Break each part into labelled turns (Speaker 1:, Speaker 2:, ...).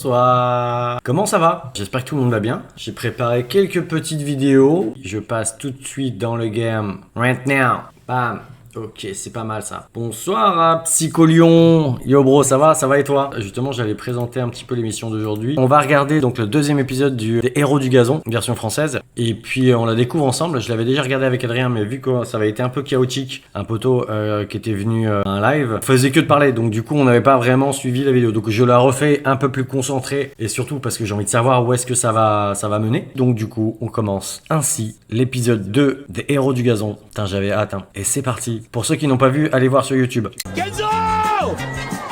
Speaker 1: Bonsoir. Comment ça va? J'espère que tout le monde va bien. J'ai préparé quelques petites vidéos. Je passe tout de suite dans le game. Right now. Bam. Ok, c'est pas mal ça. Bonsoir à Psycholion. Yo bro, ça va? Ça va et toi? Justement, j'allais présenter un petit peu l'émission d'aujourd'hui. On va regarder donc le deuxième épisode des Héros du Gazon, version française. Et puis on la découvre ensemble. Je l'avais déjà regardé avec Adrien, mais vu que ça avait été un peu chaotique, un poteau qui était venu à un live, faisait que de parler. Donc du coup, on n'avait pas vraiment suivi la vidéo. Donc je la refais un peu plus concentrée. Et surtout parce que j'ai envie de savoir où est-ce que ça va mener. Donc du coup, on commence ainsi l'épisode 2 des Héros du Gazon. Putain, j'avais hâte. Hein. Et c'est parti. Pour ceux qui n'ont pas vu, allez voir sur YouTube.
Speaker 2: Kenzo!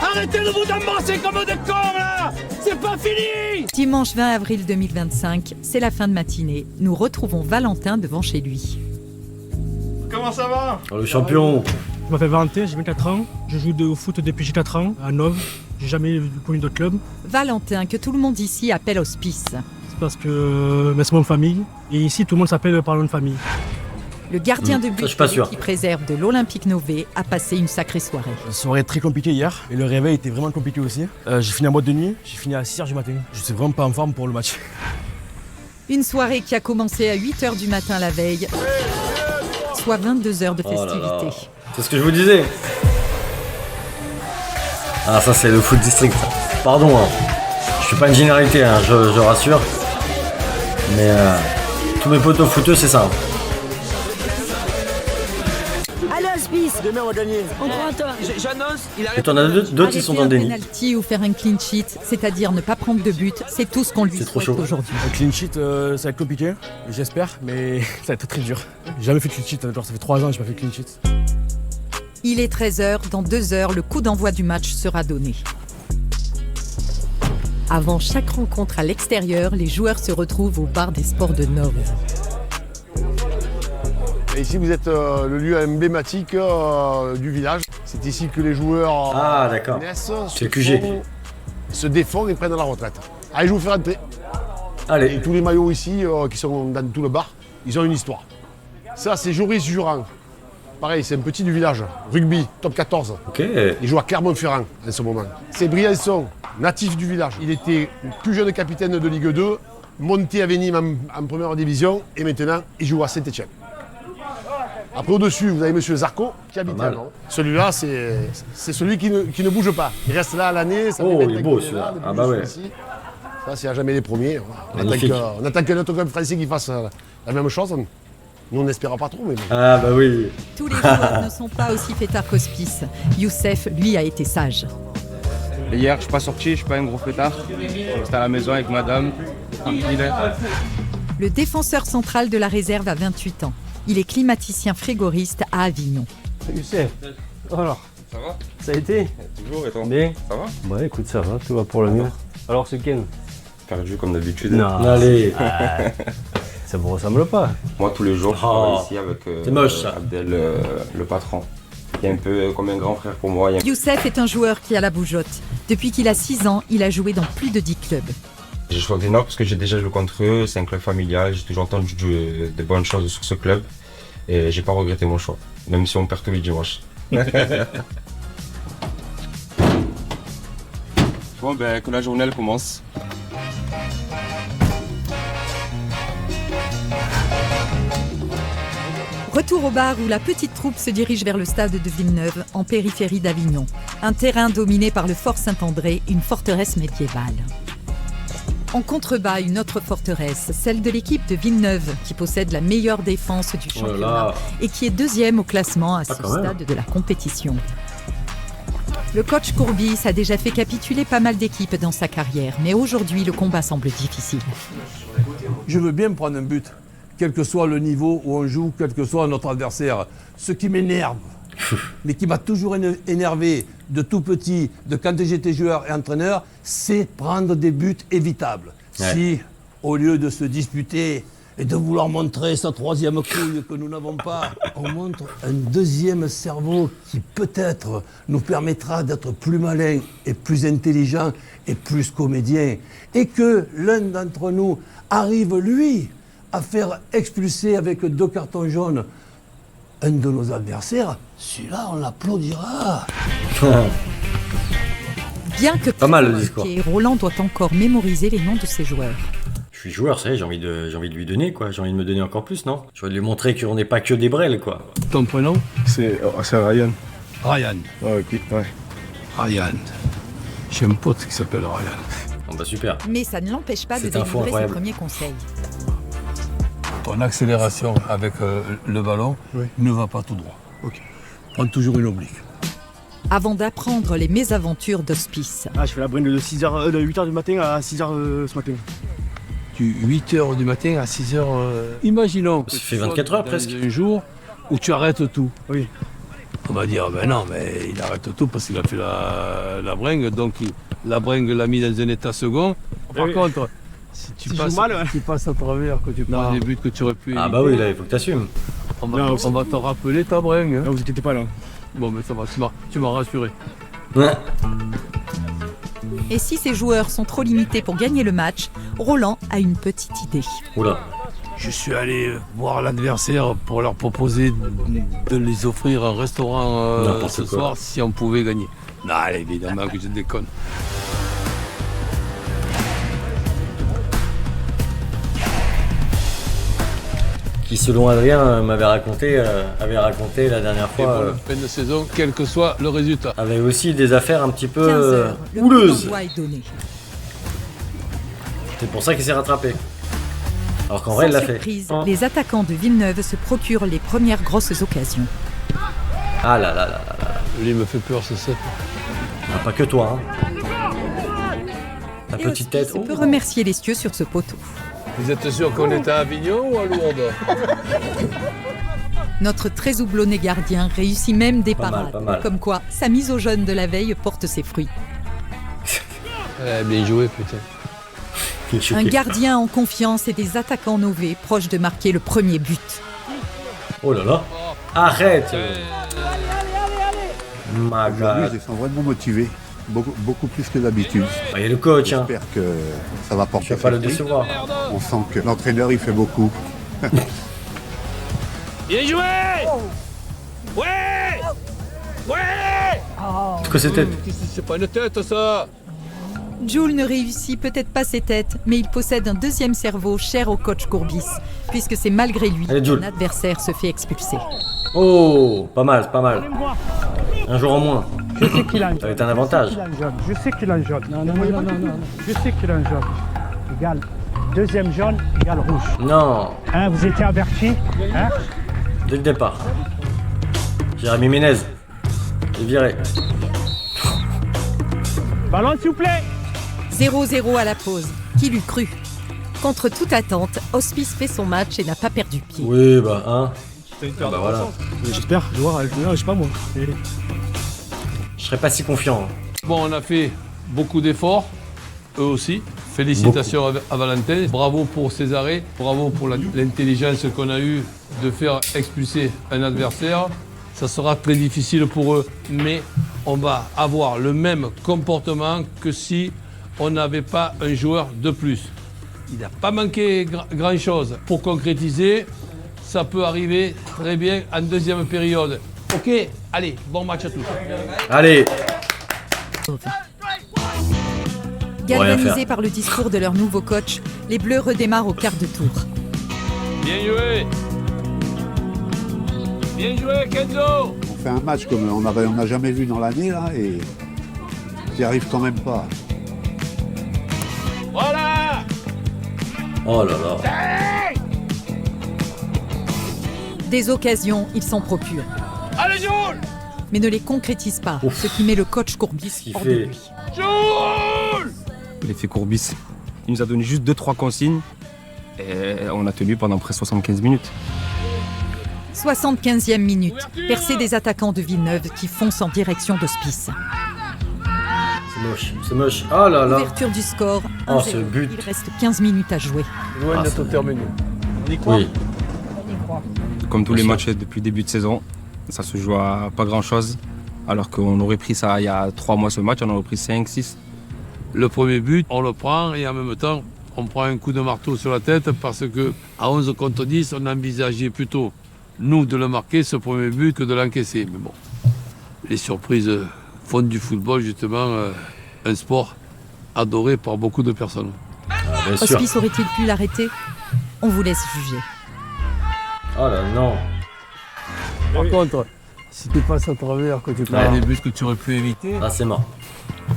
Speaker 2: Arrêtez de vous amasser comme des cons là! C'est pas fini!
Speaker 3: Dimanche 20 avril 2025, c'est la fin de matinée. Nous retrouvons Valentin devant chez lui.
Speaker 4: Comment ça va?
Speaker 1: Oh, le champion!
Speaker 5: Je m'appelle Valentin, j'ai 24 ans. Je joue au foot depuis j'ai 4 ans, à Nove. J'ai jamais connu d'autres clubs.
Speaker 3: Valentin, que tout le monde ici appelle Hospice.
Speaker 5: C'est parce que c'est mon famille. Et ici, tout le monde s'appelle par le nom de famille.
Speaker 3: Le gardien de but
Speaker 1: qui
Speaker 3: préserve de l'Olympique Nové a passé une sacrée soirée.
Speaker 4: Une soirée très compliquée hier et le réveil était vraiment compliqué aussi. J'ai fini en boîte de nuit, j'ai fini à 6h du matin. Je suis vraiment pas en forme pour le match.
Speaker 3: Une soirée qui a commencé à 8h du matin la veille, soit 22 heures de festivités.
Speaker 1: C'est ce que je vous disais. Ah, ça c'est le foot district. Pardon, hein. Je suis pas une généralité, hein, je rassure. Mais tous mes potos footeux, c'est ça.
Speaker 2: Demain on va gagner. On croit en toi. J'annonce, il
Speaker 1: Et t'en as d'autres qui sont dans le déni.
Speaker 3: Penalty ou faire un clean sheet, c'est-à-dire ne pas prendre de but, c'est tout ce qu'on lui
Speaker 1: C'est trop
Speaker 3: souhaite
Speaker 1: chaud.
Speaker 3: aujourd'hui.
Speaker 4: Un clean sheet, ça va être compliqué, j'espère, mais ça va être très dur. J'ai jamais fait de clean sheet, genre ça fait 3 ans que j'ai pas fait de clean sheet.
Speaker 3: Il est 13h, dans 2 heures, le coup d'envoi du match sera donné. Avant chaque rencontre à l'extérieur, les joueurs se retrouvent au bar des sports de Nove.
Speaker 6: Et ici, vous êtes le lieu emblématique du village. C'est ici que les joueurs
Speaker 1: Ah, d'accord.
Speaker 6: naissent,
Speaker 1: C'est le QG.
Speaker 6: se défont et prennent la retraite. Allez, je vous fais rentrer. Et
Speaker 1: Allez.
Speaker 6: tous les maillots ici, qui sont dans tout le bar, ils ont une histoire. Ça, c'est Joris Jurand. Pareil, c'est un petit du village. Rugby, top 14.
Speaker 1: Ok.
Speaker 6: Il joue à Clermont-Ferrand en ce moment. C'est Briançon, natif du village. Il était le plus jeune capitaine de Ligue 2, monté à Nîmes en première division, et maintenant, il joue à Saint-Etienne. Après, au-dessus, vous avez Monsieur Zarco, qui habite
Speaker 1: Pas
Speaker 6: à
Speaker 1: mal.
Speaker 6: Nantes. Celui-là, c'est celui qui ne bouge pas. Il reste là à l'année. Ça
Speaker 1: Oh,
Speaker 6: fait
Speaker 1: il est
Speaker 6: 20 ans
Speaker 1: beau,
Speaker 6: qu'il
Speaker 1: celui-là.
Speaker 6: là, depuis
Speaker 1: Ah
Speaker 6: que
Speaker 1: bah
Speaker 6: je
Speaker 1: ouais.
Speaker 6: suis ici. Ça, c'est à jamais les premiers.
Speaker 1: Magnifique.
Speaker 6: On attend qu'un autre club français qui fasse la même chose. Nous, on n'espère pas trop, mais bon.
Speaker 1: Ah bah oui.
Speaker 3: Tous les joueurs ne sont pas aussi fêtards qu'Hospice. Youssef, lui, a été sage.
Speaker 7: Hier, je suis pas sorti, je suis pas un gros fêtard. J'étais à la maison avec madame. Tranquille.
Speaker 3: Le défenseur central de la réserve a 28 ans. Il est climaticien frigoriste à Avignon.
Speaker 8: Youssef, alors,
Speaker 7: Ça va?
Speaker 8: ça a été?
Speaker 7: Toujours et toi?
Speaker 8: Bien.
Speaker 7: Ça va?
Speaker 8: Bah écoute, ça va, tout va pour le mieux. Alors ce week-end?
Speaker 7: Perdu comme d'habitude.
Speaker 8: Non,
Speaker 1: Allez.
Speaker 8: ça vous ressemble pas.
Speaker 7: Moi, tous les jours, je
Speaker 1: Oh.
Speaker 7: travaille ici avec
Speaker 1: C'est moche, ça.
Speaker 7: Abdel, le patron. Il est un peu comme un grand frère pour moi.
Speaker 3: Youssef est un joueur qui a la bougeotte. Depuis qu'il a 6 ans, il a joué dans plus de 10 clubs.
Speaker 7: J'ai choisi Nord parce que j'ai déjà joué contre eux. C'est un club familial. J'ai toujours entendu de bonnes choses sur ce club. Et j'ai pas regretté mon choix. Même si on perd tous les dimanches. Bon, ben, que la journée elle commence.
Speaker 3: Retour au bar où la petite troupe se dirige vers le stade de Villeneuve, en périphérie d'Avignon. Un terrain dominé par le Fort Saint-André, une forteresse médiévale. En contrebas, une autre forteresse, celle de l'équipe de Villeneuve, qui possède la meilleure défense du
Speaker 1: Oh là
Speaker 3: championnat
Speaker 1: là.
Speaker 3: et qui est deuxième au classement à ce
Speaker 1: quand même.
Speaker 3: stade de la compétition. Le coach Courbis a déjà fait capituler pas mal d'équipes dans sa carrière, mais aujourd'hui, le combat semble difficile.
Speaker 9: Je veux bien prendre un but, quel que soit le niveau où on joue, quel que soit notre adversaire. Ce qui m'énerve, mais qui m'a toujours énervé de tout petit, de quand j'étais joueur et entraîneur, c'est prendre des buts évitables.
Speaker 1: Ouais.
Speaker 9: Si, au lieu de se disputer et de vouloir montrer sa troisième couille que nous n'avons pas, on montre un deuxième cerveau qui peut-être nous permettra d'être plus malin et plus intelligent et plus comédien. Et que l'un d'entre nous arrive, lui, à faire expulser avec 2 cartons jaunes un de nos adversaires, celui-là, on l'applaudira.
Speaker 3: Bien que
Speaker 1: Pas mal, le
Speaker 3: très
Speaker 1: discours.
Speaker 3: remarqué, Roland doit encore mémoriser les noms de ses joueurs.
Speaker 1: Je suis joueur, ça y est, j'ai envie de lui donner, quoi. J'ai envie de me donner encore plus, non? J'ai envie de lui montrer qu'on n'est pas que des brels, quoi.
Speaker 4: Ton prénom? C'est Ryan.
Speaker 9: Ryan.
Speaker 4: Ouais, ok, ouais.
Speaker 9: Ryan. J'ai un pote qui s'appelle Ryan.
Speaker 1: Bon bah super.
Speaker 3: Mais ça ne l'empêche pas de
Speaker 1: Cette info
Speaker 3: délivrer ses
Speaker 1: incroyable.
Speaker 3: premiers conseils.
Speaker 9: Ton accélération avec le ballon ne va pas tout droit.
Speaker 4: Ok.
Speaker 9: Prends toujours une oblique.
Speaker 3: Avant d'apprendre les mésaventures d'Hospice.
Speaker 5: Ah, je fais la brain de 8h du matin à 6h ce matin.
Speaker 9: Du 8h du matin à 6h. Imaginons que
Speaker 1: Ça
Speaker 9: tu
Speaker 1: fait
Speaker 9: sois
Speaker 1: 24 heures
Speaker 9: dans
Speaker 1: presque.
Speaker 9: un jour où tu arrêtes tout.
Speaker 5: Oui.
Speaker 9: On va dire, ben non, mais il arrête tout parce qu'il a fait la bringue, donc la bringue l'a mis dans un état second. Par
Speaker 5: Oui.
Speaker 9: contre, si tu
Speaker 5: Si je
Speaker 9: passes,
Speaker 5: joue mal, ouais.
Speaker 9: tu passes à travers, que tu prends
Speaker 5: Non.
Speaker 9: des buts que tu aurais pu
Speaker 1: Ah
Speaker 9: éviter,
Speaker 1: bah oui, là, il faut que t'assumes.
Speaker 9: on
Speaker 5: Non,
Speaker 9: va te rappeler ta bringue. hein.
Speaker 5: Non, vous inquiétez pas là.
Speaker 9: Bon, mais ça va, tu m'as rassuré.
Speaker 1: Ouais.
Speaker 3: Et si ses joueurs sont trop limités pour gagner le match, Roland a une petite idée.
Speaker 1: Oula.
Speaker 9: Je suis allé voir l'adversaire pour leur proposer de les offrir un restaurant
Speaker 1: N'importe
Speaker 9: ce
Speaker 1: quoi.
Speaker 9: soir si on pouvait gagner. Non, évidemment que je déconne.
Speaker 1: Qui, selon Adrien, avait raconté la dernière
Speaker 9: Et
Speaker 1: fois,
Speaker 9: pour la fin de saison, quel que soit le résultat.
Speaker 1: avait aussi des affaires un petit
Speaker 3: 15
Speaker 1: peu
Speaker 3: heures, le coup
Speaker 1: houleuses.
Speaker 3: d'envoi est donné.
Speaker 1: C'est pour ça qu'il s'est rattrapé. Alors qu'en vrai, il
Speaker 3: Sans
Speaker 1: l'a fait.
Speaker 3: surprise, les attaquants de Villeneuve se procurent les premières grosses occasions.
Speaker 1: Ah là là là là là.
Speaker 9: Lui me fait peur, c'est ça.
Speaker 1: Ah, pas que toi, hein. Ta
Speaker 3: Et
Speaker 1: petite tête.
Speaker 3: Hospice peut remercier les cieux sur ce poteau.
Speaker 9: Vous êtes sûr qu'on est à Avignon ou à Lourdes?
Speaker 3: Notre très houblonné gardien réussit même des
Speaker 1: Pas mal,
Speaker 3: parades.
Speaker 1: pas mal.
Speaker 3: Comme quoi, sa mise au jaune de la veille porte ses fruits.
Speaker 9: Bien joué, putain.
Speaker 1: Il est choqué.
Speaker 3: Un gardien en confiance et des attaquants novés proches de marquer le premier but.
Speaker 1: Oh là là. Arrête. My
Speaker 10: Aujourd'hui,
Speaker 1: God.
Speaker 10: ils sont vraiment motivés, beaucoup plus que d'habitude.
Speaker 1: Bah, il y a le coach, hein.
Speaker 10: J'espère que ça va
Speaker 1: Tu
Speaker 10: porter
Speaker 1: vas pas le
Speaker 10: ses fruits.
Speaker 1: décevoir.
Speaker 10: On sent que l'entraîneur, il fait beaucoup.
Speaker 2: Bien joué. Ouais. Ouais.
Speaker 1: C'est quoi cette tête?
Speaker 9: C'est pas une tête, ça.
Speaker 3: Jules ne réussit peut-être pas ses têtes, mais il possède un deuxième cerveau cher au coach Courbis, puisque c'est malgré lui
Speaker 1: Allez, Jules.
Speaker 3: qu'un adversaire se fait expulser.
Speaker 1: Oh, pas mal, pas mal.
Speaker 5: Allez me voir.
Speaker 1: Un jour en moins.
Speaker 5: Je sais qu'il a un
Speaker 1: Ça va être un avantage.
Speaker 5: Je sais qu'il a un jaune. Non. Je sais qu'il a un jaune. Égal. Deuxième jaune égale rouge.
Speaker 1: Non,
Speaker 5: Hein, vous étiez avertis. Hein?
Speaker 1: dès le départ. Jérémy Ménez. Il est viré.
Speaker 5: Ballon s'il vous plaît.
Speaker 3: 0-0 à la pause. Qui l'eût cru? Contre toute attente, Hospice fait son match et n'a pas perdu pied.
Speaker 1: Oui, bah, hein. Ah bah voilà.
Speaker 5: J'espère. Je sais pas moi.
Speaker 1: Je serais pas si confiant.
Speaker 9: Bon, on a fait beaucoup d'efforts, eux aussi. Félicitations à Valentin. Bravo pour ses arrêts. Bravo pour l'intelligence qu'on a eue de faire expulser un adversaire. Ça sera très difficile pour eux, mais on va avoir le même comportement que si on n'avait pas un joueur de plus. Il n'a pas manqué grand-chose. Pour concrétiser, ça peut arriver très bien en deuxième période. Ok, allez, bon match à tous.
Speaker 1: Allez.
Speaker 3: Galvanisés
Speaker 1: faire.
Speaker 3: par le discours de leur nouveau coach, les Bleus redémarrent au quart de tour.
Speaker 9: Bien joué. Bien joué, Kenzo.
Speaker 10: On fait un match comme on n'a jamais vu dans l'année, là, et j'y arrive quand même pas.
Speaker 9: Voilà.
Speaker 1: Oh là là.
Speaker 3: Des occasions, ils s'en procurent,
Speaker 2: Allez, Jules.
Speaker 3: mais ne les concrétisent pas,
Speaker 1: Ouf.
Speaker 3: ce qui met le coach Courbis
Speaker 1: qu'il
Speaker 3: hors
Speaker 1: fait.
Speaker 3: de lui.
Speaker 2: Jules.
Speaker 7: L'effet Courbis. Il nous a donné juste 2-3 consignes et on a tenu pendant près 75 minutes.
Speaker 3: 75e minute, percée des attaquants de Villeneuve qui foncent en direction d'Hospice.
Speaker 1: C'est moche, c'est moche. Oh là là.
Speaker 3: Ouverture du score,
Speaker 1: Oh,
Speaker 3: 1-0.
Speaker 1: ce but.
Speaker 3: Il reste 15 minutes à jouer.
Speaker 9: Loin
Speaker 1: Ah,
Speaker 9: d'être terminé.
Speaker 1: Oui.
Speaker 7: Comme tous
Speaker 1: Bien
Speaker 7: les
Speaker 1: sûr.
Speaker 7: matchs depuis le début de saison, ça se joue à pas grand-chose. Alors qu'on aurait pris ça il y a 3 mois ce match, on aurait pris 5, 6.
Speaker 9: Le premier but, on le prend et en même temps, on prend un coup de marteau sur la tête parce que à 11 contre 10, on envisageait plutôt, nous, de le marquer, ce premier but, que de l'encaisser. Mais bon, les surprises font du football, justement. un sport adoré par beaucoup de personnes.
Speaker 1: Bien sûr.
Speaker 3: Hospice aurait-il pu l'arrêter? On vous laisse juger.
Speaker 1: Oh là non.
Speaker 9: Par contre, si tu passes à travers, que tu prends des buts que tu aurais pu éviter,
Speaker 1: Ah, c'est mort.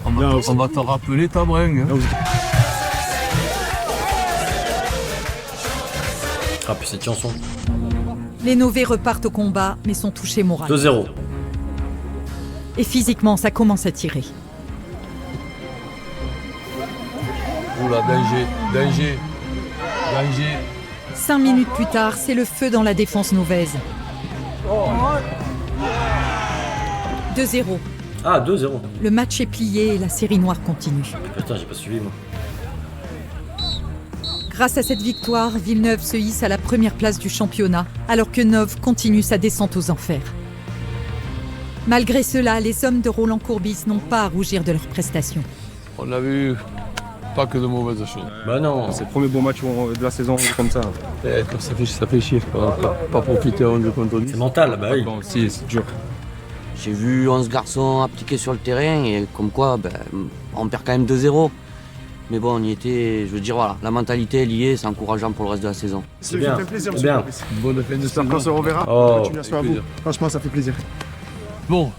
Speaker 9: on va te rappeler ta bringue. Hein.
Speaker 1: Ah, puis cette chanson.
Speaker 3: Les Novés repartent au combat, mais sont touchés moralement.
Speaker 1: 2-0.
Speaker 3: Et physiquement, ça commence à tirer.
Speaker 9: Oula, danger, danger, danger.
Speaker 3: 5 minutes plus tard, c'est le feu dans la défense novaise. 2-0.
Speaker 1: Ah, 2-0.
Speaker 3: Le match est plié et la série noire continue.
Speaker 1: Putain, j'ai pas suivi, moi.
Speaker 3: Grâce à cette victoire, Villeneuve se hisse à la première place du championnat, alors que Neuve continue sa descente aux enfers. Malgré cela, les hommes de Roland Courbis n'ont pas à rougir de leurs prestations.
Speaker 9: On a vu pas que de mauvaises choses.
Speaker 1: Bah non.
Speaker 7: C'est le premier beau match de la saison comme ça.
Speaker 9: Ça fait chier, pas profiter du contenu.
Speaker 1: C'est mental, bah oui.
Speaker 7: Bon, si, c'est dur.
Speaker 11: J'ai vu 11 garçons appliqués sur le terrain et comme quoi on perd quand même 2-0. Mais bon, on y était, je veux dire, voilà, la mentalité est liée, c'est encourageant pour le reste de la saison.
Speaker 1: C'est bien, c'est bien.
Speaker 9: Bonne fin de
Speaker 6: J'espère qu'on se reverra.
Speaker 1: Oh.
Speaker 6: Continuation à vous. Franchement, ça fait plaisir.
Speaker 9: Bon,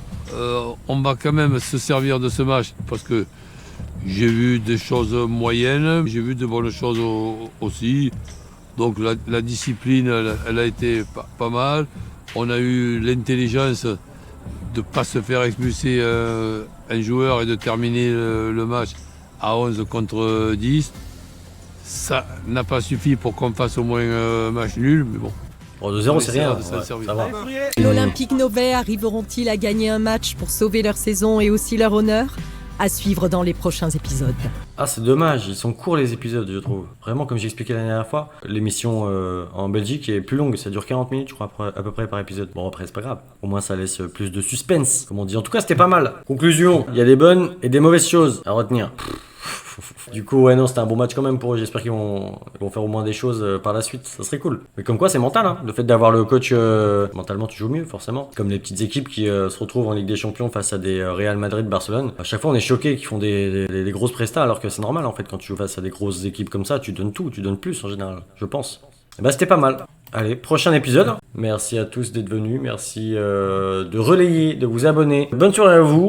Speaker 9: on va quand même se servir de ce match parce que j'ai vu des choses moyennes, j'ai vu de bonnes choses aussi. Donc la discipline, elle a été pas mal. On a eu l'intelligence de ne pas se faire expulser un joueur et de terminer le match à 11 contre 10. Ça n'a pas suffi pour qu'on fasse au moins un match nul, mais bon.
Speaker 1: Bon, 2-0, c'est rien.
Speaker 9: De s'en
Speaker 1: Ouais,
Speaker 9: servir.
Speaker 1: ça va.
Speaker 3: L'Olympique Novais arriveront-ils à gagner un match pour sauver leur saison et aussi leur honneur? À suivre dans les prochains épisodes.
Speaker 1: Ah, c'est dommage, ils sont courts les épisodes, je trouve. Vraiment, comme j'expliquais la dernière fois, l'émission en Belgique est plus longue, ça dure 40 minutes, je crois, à peu près par épisode. Bon, après, c'est pas grave. Au moins, ça laisse plus de suspense, comme on dit. En tout cas, c'était pas mal. Conclusion, il y a des bonnes et des mauvaises choses à retenir. Du coup, ouais, non, c'était un bon match quand même pour eux. J'espère qu'ils vont faire au moins des choses par la suite. Ça serait cool. Mais comme quoi, c'est mental, hein. Le fait d'avoir le coach, mentalement, tu joues mieux, forcément. Comme les petites équipes qui se retrouvent en Ligue des Champions face à des Real Madrid, Barcelone. À chaque fois, on est choqués qu'ils font des grosses prestats, alors que c'est normal, en fait, quand tu joues face à des grosses équipes comme ça, tu donnes tout, tu donnes plus en général, je pense. Et bah, c'était pas mal. Allez, prochain épisode. Merci à tous d'être venus. Merci de relayer, de vous abonner. Bonne soirée à vous.